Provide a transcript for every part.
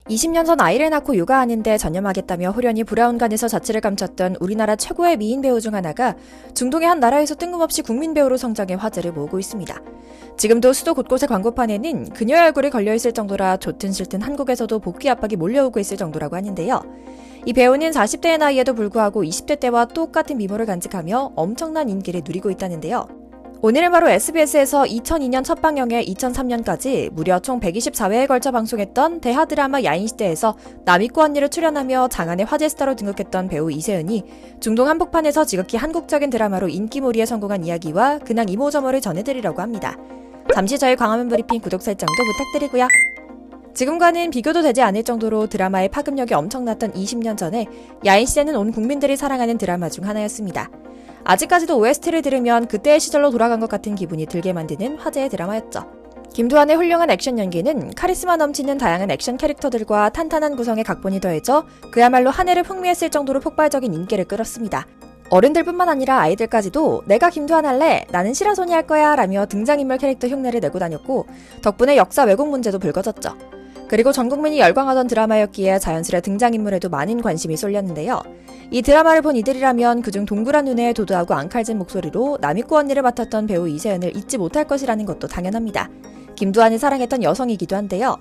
20년 전 아이를 낳고 육아하는데 전념하겠다며 호련히 브라운관에서 자취를 감췄던 우리나라 최고의 미인 배우 중 하나가 중동의 한 나라에서 뜬금없이 국민 배우로 성장해 화제를 모으고 있습니다. 지금도 수도 곳곳의 광고판에는 그녀의 얼굴이 걸려있을 정도라 좋든 싫든 한국에서도 복귀 압박이 몰려오고 있을 정도라고 하는데요. 이 배우는 40대의 나이에도 불구하고 20대 때와 똑같은 미모를 간직하며 엄청난 인기를 누리고 있다는데요. 오늘은 바로 SBS에서 2002년 첫 방영에 2003년까지 무려 총 124회에 걸쳐 방송했던 대하 드라마 야인시대에서 남이꼬 언니를 출연하며 장안의 화제 스타로 등극했던 배우 이세은이 중동 한복판에서 지극히 한국적인 드라마로 인기몰이에 성공한 이야기와 근황 이모저모를 전해드리려고 합니다. 잠시 저희 광화문 브리핑 구독 설정도 부탁드리고요. 지금과는 비교도 되지 않을 정도로 드라마의 파급력이 엄청났던 20년 전에 야인시대는 온 국민들이 사랑하는 드라마 중 하나였습니다. 아직까지도 OST를 들으면 그때의 시절로 돌아간 것 같은 기분이 들게 만드는 화제의 드라마였죠. 김두한의 훌륭한 액션 연기는 카리스마 넘치는 다양한 액션 캐릭터들과 탄탄한 구성의 각본이 더해져 그야말로 한 해를 풍미했을 정도로 폭발적인 인기를 끌었습니다. 어른들뿐만 아니라 아이들까지도 내가 김두한 할래, 나는 시라소니 할 거야 라며 등장인물 캐릭터 흉내를 내고 다녔고 덕분에 역사 왜곡 문제도 불거졌죠. 그리고 전 국민이 열광하던 드라마였기에 자연스레 등장인물에도 많은 관심이 쏠렸는데요. 이 드라마를 본 이들이라면 그중 동그란 눈에 도도하고 앙칼진 목소리로 남이꼬 언니를 맡았던 배우 이세은을 잊지 못할 것이라는 것도 당연합니다. 김두한을 사랑했던 여성이기도 한데요.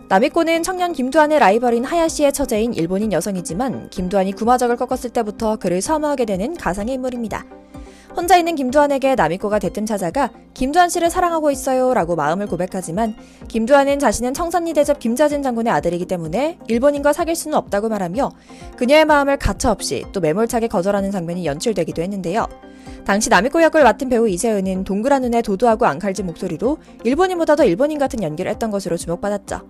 남이꼬는 청년 김두한의 라이벌인 하야시의 처제인 일본인 여성이지만 김두한이 구마적을 꺾었을 때부터 그를 사모하게 되는 가상의 인물입니다. 혼자 있는 김두한에게 남이꼬가 대뜸 찾아가 김두한 씨를 사랑하고 있어요 라고 마음을 고백하지만 김두한은 자신은 청산리 대접 김자진 장군의 아들이기 때문에 일본인과 사귈 수는 없다고 말하며 그녀의 마음을 가차없이 또 매몰차게 거절하는 장면이 연출되기도 했는데요. 당시 남이꼬 역을 맡은 배우 이세은은 동그란 눈에 도도하고 앙칼진 목소리로 일본인보다 더 일본인 같은 연기를 했던 것으로 주목받았죠.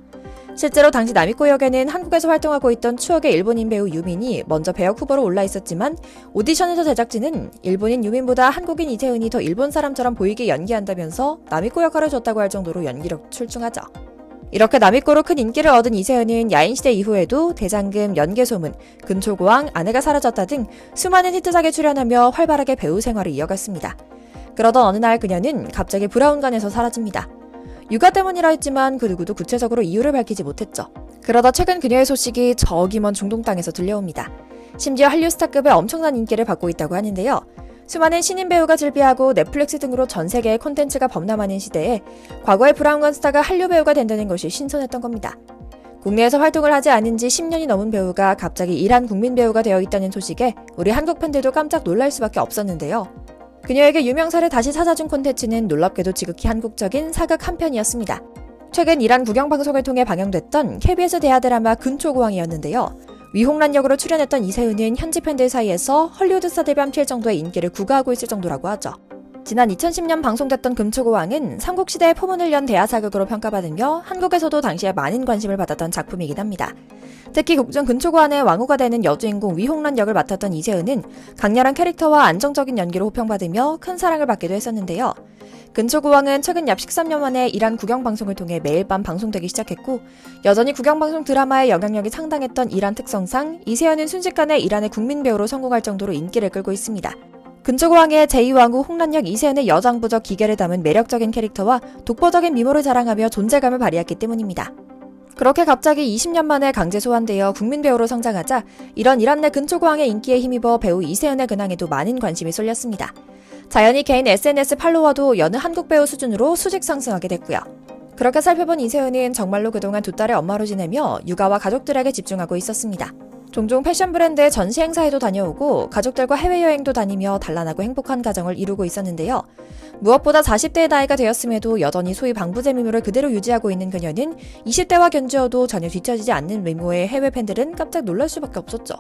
실제로 당시 남이꼬 역에는 한국에서 활동하고 있던 추억의 일본인 배우 유민이 먼저 배역 후보로 올라 있었지만 오디션에서 제작진은 일본인 유민보다 한국인 이세은이 더 일본 사람처럼 보이게 연기한다면서 남이꼬 역할을 줬다고 할 정도로 연기력 출중하죠. 이렇게 남이꼬로 큰 인기를 얻은 이세은은 야인시대 이후에도 대장금, 연개소문, 근초고왕, 아내가 사라졌다 등 수많은 히트작에 출연하며 활발하게 배우 생활을 이어갔습니다. 그러던 어느 날 그녀는 갑자기 브라운관에서 사라집니다. 육아 때문이라 했지만 그 누구도 구체적으로 이유를 밝히지 못했죠. 그러다 최근 그녀의 소식이 저기 먼 중동 땅에서 들려옵니다. 심지어 한류 스타급의 엄청난 인기를 받고 있다고 하는데요. 수많은 신인 배우가 즐비하고 넷플릭스 등으로 전 세계의 콘텐츠가 범람하는 시대에 과거의 브라운관 스타가 한류 배우가 된다는 것이 신선했던 겁니다. 국내에서 활동을 하지 않은 지 10년이 넘은 배우가 갑자기 이란 국민 배우가 되어 있다는 소식에 우리 한국 팬들도 깜짝 놀랄 수밖에 없었는데요. 그녀에게 유명세를 다시 찾아준 콘텐츠는 놀랍게도 지극히 한국적인 사극 한 편이었습니다. 최근 이란 국영방송을 통해 방영됐던 KBS 대하 드라마 근초고왕이었는데요. 위홍란 역으로 출연했던 이세은은 현지 팬들 사이에서 헐리우드 스타들과 함께 정도의 인기를 구가하고 있을 정도라고 하죠. 지난 2010년 방송됐던 금초고왕은 삼국시대의 포문을 연 대하사극으로 평가받으며 한국에서도 당시에 많은 관심을 받았던 작품이긴 합니다. 특히 국정 근초고왕의 왕후가 되는 여주인공 위홍란 역을 맡았던 이세은은 강렬한 캐릭터와 안정적인 연기로 호평받으며 큰 사랑을 받기도 했었는데요. 근초고왕은 최근 약 13년 만에 이란 국영방송을 통해 매일 밤 방송되기 시작했고 여전히 국영방송 드라마의 영향력이 상당했던 이란 특성상 이세은은 순식간에 이란의 국민 배우로 성공할 정도로 인기를 끌고 있습니다. 근초고왕의 제2왕후 홍란역 이세은의 여장부적 기계를 담은 매력적인 캐릭터와 독보적인 미모를 자랑하며 존재감을 발휘했기 때문입니다. 그렇게 갑자기 20년 만에 강제 소환되어 국민 배우로 성장하자 이런 이란 내 근초고왕의 인기에 힘입어 배우 이세은의 근황에도 많은 관심이 쏠렸습니다. 자연히 개인 SNS 팔로워도 여느 한국 배우 수준으로 수직 상승하게 됐고요. 그렇게 살펴본 이세은은 정말로 그동안 두 딸의 엄마로 지내며 육아와 가족들에게 집중하고 있었습니다. 종종 패션 브랜드의 전시 행사에도 다녀오고 가족들과 해외여행도 다니며 단란하고 행복한 가정을 이루고 있었는데요. 무엇보다 40대의 나이가 되었음에도 여전히 소위 방부제 미모를 그대로 유지하고 있는 그녀는 20대와 견주어도 전혀 뒤처지지 않는 외모의 해외 팬들은 깜짝 놀랄 수밖에 없었죠.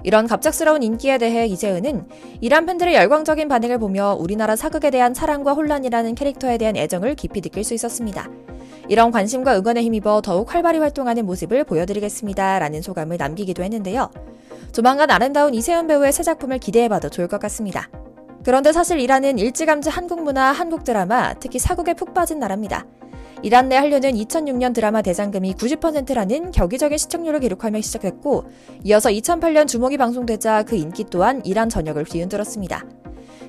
이런 갑작스러운 인기에 대해 이세은은 이란 팬들의 열광적인 반응을 보며 우리나라 사극에 대한 사랑과 혼란이라는 캐릭터에 대한 애정을 깊이 느낄 수 있었습니다. 이런 관심과 응원에 힘입어 더욱 활발히 활동하는 모습을 보여드리겠습니다 라는 소감을 남기기도 했는데요. 조만간 아름다운 이세은 배우의 새 작품을 기대해봐도 좋을 것 같습니다. 그런데 사실 이란은 일찌감치 한국 문화, 한국 드라마, 특히 사극에 푹 빠진 나라입니다. 이란 내 한류는 2006년 드라마 대장금이 90%라는 격의적인 시청률을 기록하며 시작했고 이어서 2008년 주목이 방송되자 그 인기 또한 이란 전역을 뒤흔들었습니다.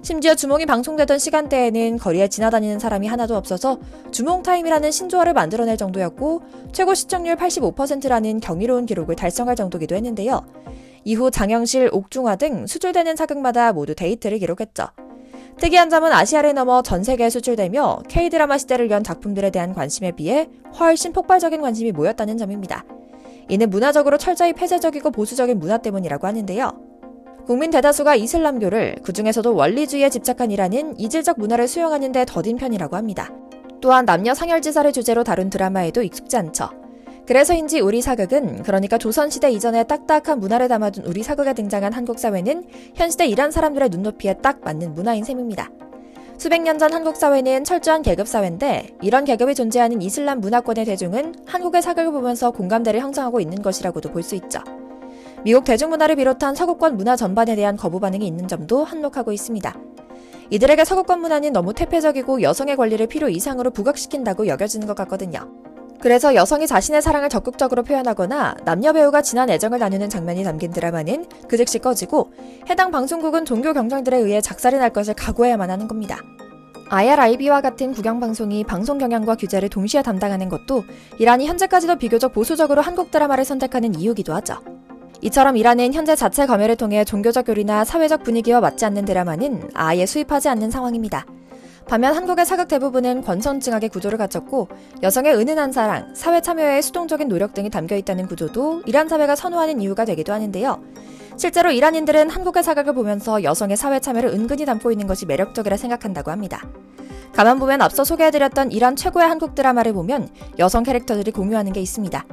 심지어 주몽이 방송되던 시간대에는 거리에 지나다니는 사람이 하나도 없어서 주몽타임이라는 신조어를 만들어낼 정도였고 최고 시청률 85%라는 경이로운 기록을 달성할 정도기도 했는데요. 이후 장영실, 옥중화 등 수출되는 사극마다 모두 데이트를 기록했죠. 특이한 점은 아시아를 넘어 전 세계에 수출되며 K드라마 시대를 연 작품들에 대한 관심에 비해 훨씬 폭발적인 관심이 모였다는 점입니다. 이는 문화적으로 철저히 폐쇄적이고 보수적인 문화 때문이라고 하는데요. 국민 대다수가 이슬람교를 그중에서도 원리주의에 집착한 이란은 이질적 문화를 수용하는 데 더딘 편이라고 합니다. 또한 남녀 상열지사를 주제로 다룬 드라마에도 익숙지 않죠. 그래서인지 우리 사극은, 그러니까 조선시대 이전에 딱딱한 문화를 담아둔 우리 사극에 등장한 한국 사회는 현시대 이란 사람들의 눈높이에 딱 맞는 문화인 셈입니다. 수백 년 전 한국 사회는 철저한 계급 사회인데 이런 계급이 존재하는 이슬람 문화권의 대중은 한국의 사극을 보면서 공감대를 형성하고 있는 것이라고도 볼 수 있죠. 미국 대중문화를 비롯한 서구권 문화 전반에 대한 거부 반응이 있는 점도 한몫하고 있습니다. 이들에게 서구권 문화는 너무 퇴폐적이고 여성의 권리를 필요 이상으로 부각시킨다고 여겨지는 것 같거든요. 그래서 여성이 자신의 사랑을 적극적으로 표현하거나 남녀 배우가 진한 애정을 나누는 장면이 담긴 드라마는 그 즉시 꺼지고 해당 방송국은 종교 경쟁들에 의해 작살이 날 것을 각오해야만 하는 겁니다. IRIB와 같은 국영방송이 방송 경영과 규제를 동시에 담당하는 것도 이란이 현재까지도 비교적 보수적으로 한국 드라마를 선택하는 이유기도 하죠. 이처럼 이란은 현재 자체 검열을 통해 종교적 교리나 사회적 분위기와 맞지 않는 드라마는 아예 수입하지 않는 상황입니다. 반면 한국의 사극 대부분은 권선징악의 구조를 갖췄고 여성의 은은한 사랑, 사회 참여의 수동적인 노력 등이 담겨있다는 구조도 이란 사회가 선호하는 이유가 되기도 하는데요. 실제로 이란인들은 한국의 사극을 보면서 여성의 사회 참여를 은근히 담고 있는 것이 매력적이라 생각한다고 합니다. 가만 보면 앞서 소개해드렸던 이란 최고의 한국 드라마를 보면 여성 캐릭터들이 공유하는 게 있습니다.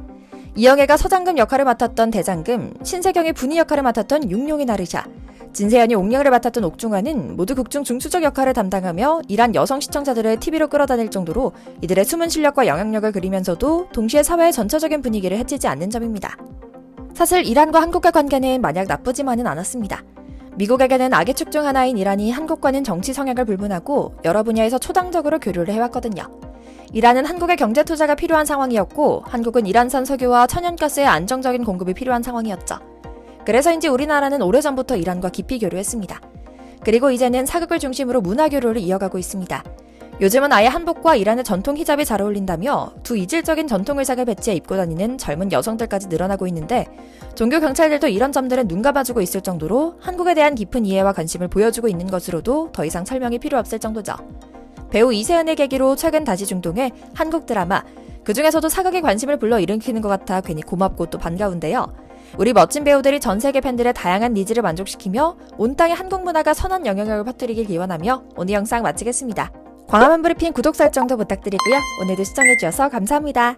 이영애가 서장금 역할을 맡았던 대장금, 신세경이 분희 역할을 맡았던 육룡이 나르샤, 진세연이 옥령을 맡았던 옥중화는 모두 극중 중수적 역할을 담당하며 이란 여성 시청자들을 TV로 끌어다닐 정도로 이들의 숨은 실력과 영향력을 그리면서도 동시에 사회의 전체적인 분위기를 해치지 않는 점입니다. 사실 이란과 한국의 관계는 마냥 나쁘지만은 않았습니다. 미국에게는 악의 축 중 하나인 이란이 한국과는 정치 성향을 불문하고 여러 분야에서 초당적으로 교류를 해왔거든요. 이란은 한국의 경제 투자가 필요한 상황이었고 한국은 이란산 석유와 천연가스의 안정적인 공급이 필요한 상황이었죠. 그래서인지 우리나라는 오래전부터 이란과 깊이 교류했습니다. 그리고 이제는 사극을 중심으로 문화 교류를 이어가고 있습니다. 요즘은 아예 한복과 이란의 전통 히잡이 잘 어울린다며 두 이질적인 전통 의상을 배치해 입고 다니는 젊은 여성들까지 늘어나고 있는데 종교 경찰들도 이런 점들은 눈 감아주고 있을 정도로 한국에 대한 깊은 이해와 관심을 보여주고 있는 것으로도 더 이상 설명이 필요 없을 정도죠. 배우 이세은을 계기로 최근 다시 중동해 한국 드라마, 그중에서도 사극에 관심을 불러일으키는 것 같아 괜히 고맙고 또 반가운데요. 우리 멋진 배우들이 전 세계 팬들의 다양한 니즈를 만족시키며 온 땅에 한국 문화가 선한 영향력을 퍼뜨리길 기원하며 오늘 영상 마치겠습니다. 광화문 브리핑 구독 설정도 부탁드리고요. 오늘도 시청해주셔서 감사합니다.